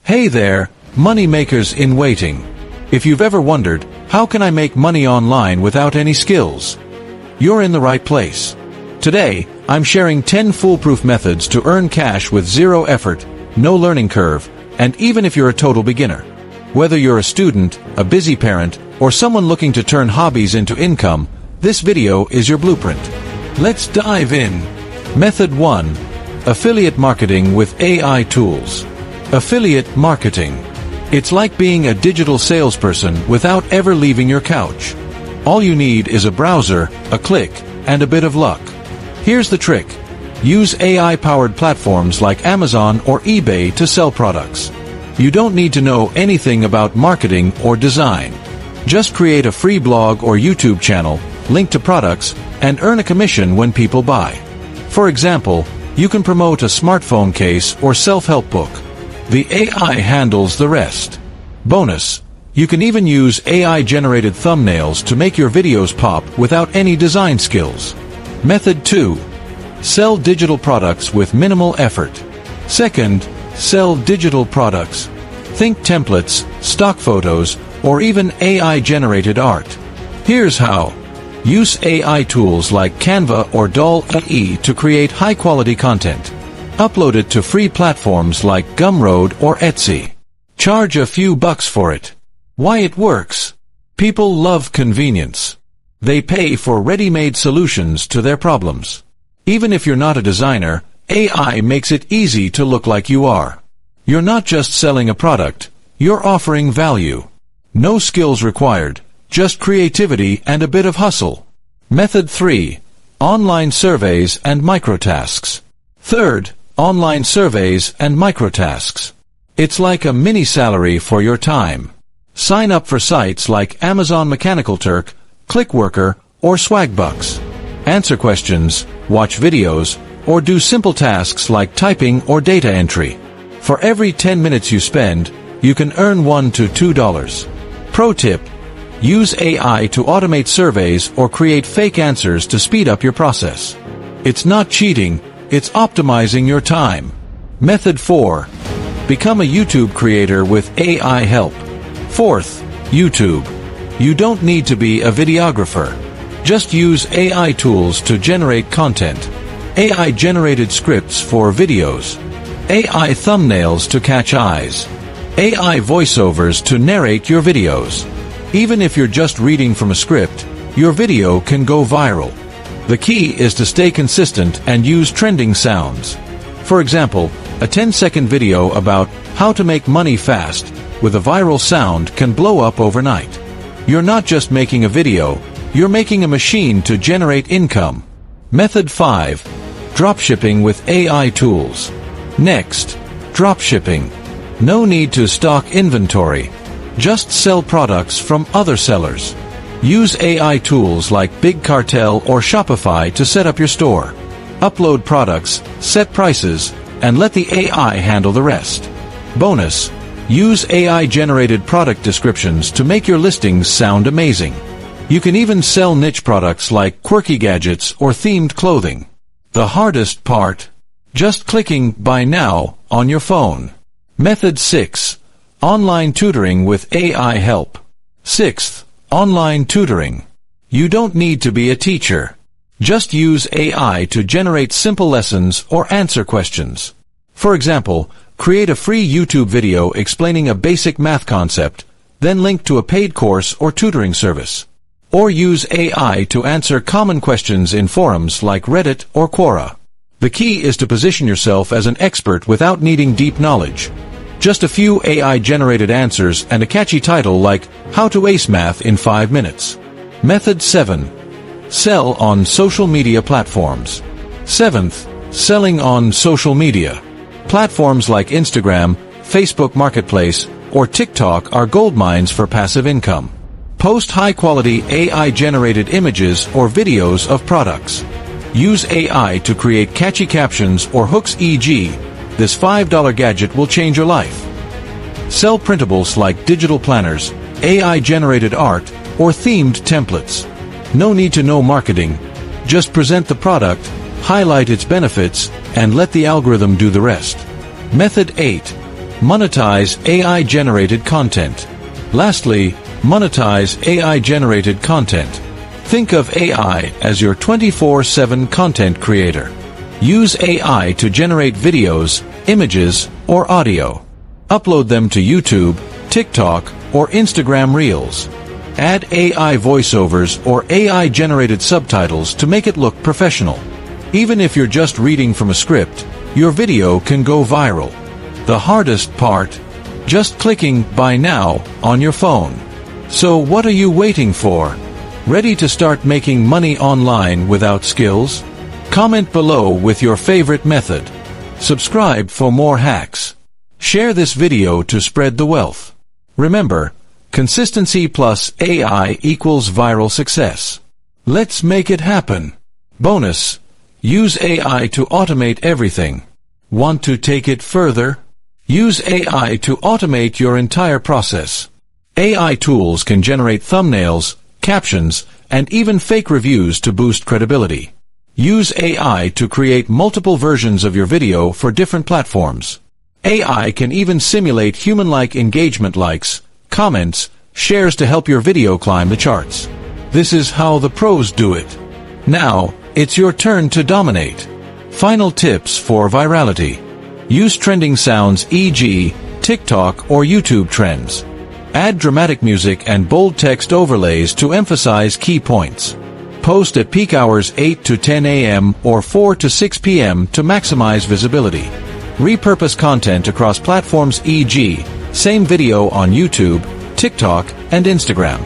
Hey there, money makers in waiting. If you've ever wondered, how can I make money online without any skills? You're in the right place. Today, I'm sharing 10 foolproof methods to earn cash with zero effort, no learning curve, and even if you're a total beginner. Whether you're a student, a busy parent, or someone looking to turn hobbies into income, this video is your blueprint. Let's dive in. Method 1. Affiliate marketing with AI tools. Affiliate marketing. It's like being a digital salesperson without ever leaving your couch. All you need is a browser, a click, and a bit of luck. Here's the trick. Use AI-powered platforms like Amazon or eBay to sell products. You don't need to know anything about marketing or design. Just create a free blog or YouTube channel, link to products, and earn a commission when people buy. For example, you can promote a smartphone case or self-help book. The AI handles the rest. Bonus: you can even use AI-generated thumbnails to make your videos pop without any design skills. Method 2. Sell digital products with minimal effort. Second, sell digital products. Think templates, stock photos, or even AI-generated art. Here's how. Use AI tools like Canva or DALL-E to create high-quality content. Upload it to free platforms like Gumroad or Etsy. Charge a few bucks for it. Why it works? People love convenience. They pay for ready-made solutions to their problems. Even if you're not a designer, AI makes it easy to look like you are. You're not just selling a product, you're offering value. No skills required, just creativity and a bit of hustle. Method 3. Online surveys and microtasks. Third, online surveys and microtasks. It's like a mini salary for your time. Sign up for sites like Amazon Mechanical Turk, Clickworker, or Swagbucks. Answer questions, watch videos, or do simple tasks like typing or data entry. For every 10 minutes you spend, you can earn $1 to $2. Pro tip: use AI to automate surveys or create fake answers to speed up your process. It's not cheating, it's optimizing your time. Method 4. Become a YouTube creator with AI help. Fourth, YouTube. You don't need to be a videographer. Just use AI tools to generate content. AI-generated scripts for videos. AI thumbnails to catch eyes. AI voiceovers to narrate your videos. Even if you're just reading from a script, your video can go viral. The key is to stay consistent and use trending sounds. For example, a 10-second video about how to make money fast with a viral sound can blow up overnight. You're not just making a video, you're making a machine to generate income. Method 5. Dropshipping with AI tools. Next, dropshipping. No need to stock inventory. Just sell products from other sellers. Use AI tools like Big Cartel or Shopify to set up your store. Upload products, set prices, and let the AI handle the rest. Bonus: use AI-generated product descriptions to make your listings sound amazing. You can even sell niche products like quirky gadgets or themed clothing. The hardest part? Just clicking Buy Now on your phone. Method 6. Online tutoring with AI help. Sixth, online tutoring. You don't need to be a teacher. Just use AI to generate simple lessons or answer questions. For example, create a free YouTube video explaining a basic math concept, then link to a paid course or tutoring service. Or use AI to answer common questions in forums like Reddit or Quora. The key is to position yourself as an expert without needing deep knowledge. Just a few AI-generated answers and a catchy title like How to Ace Math in 5 Minutes. Method 7. Sell on social media platforms. Seventh, selling on social media. Platforms like Instagram, Facebook Marketplace, or TikTok are goldmines for passive income. Post high-quality AI-generated images or videos of products. Use AI to create catchy captions or hooks, e.g., this $5 gadget will change your life. Sell printables like digital planners, AI-generated art, or themed templates. No need to know marketing. Just present the product, highlight its benefits, and let the algorithm do the rest. Method 8. monetize AI-generated content. Lastly, monetize AI-generated content. Think of AI as your 24/7 content creator. Use AI to generate videos, images, or audio. Upload them to YouTube, TikTok, or Instagram Reels. Add AI voiceovers or AI-generated subtitles to make it look professional. Even if you're just reading from a script, your video can go viral. The hardest part? Just clicking Buy Now on your phone. So what are you waiting for? Ready to start making money online without skills? Comment below with your favorite method. Subscribe for more hacks. Share this video to spread the wealth. Remember, consistency plus AI equals viral success. Let's make it happen. Bonus: use AI to automate everything. Want to take it further? Use AI to automate your entire process. AI tools can generate thumbnails, captions, and even fake reviews to boost credibility. Use AI to create multiple versions of your video for different platforms. AI can even simulate human-like engagement, likes, comments, shares to help your video climb the charts. This is how the pros do it. Now, it's your turn to dominate. Final tips for virality. Use trending sounds, e.g., TikTok or YouTube trends. Add dramatic music and bold text overlays to emphasize key points. Post at peak hours 8 to 10 a.m. or 4 to 6 p.m. to maximize visibility. Repurpose content across platforms, e.g., same video on YouTube, TikTok, and Instagram.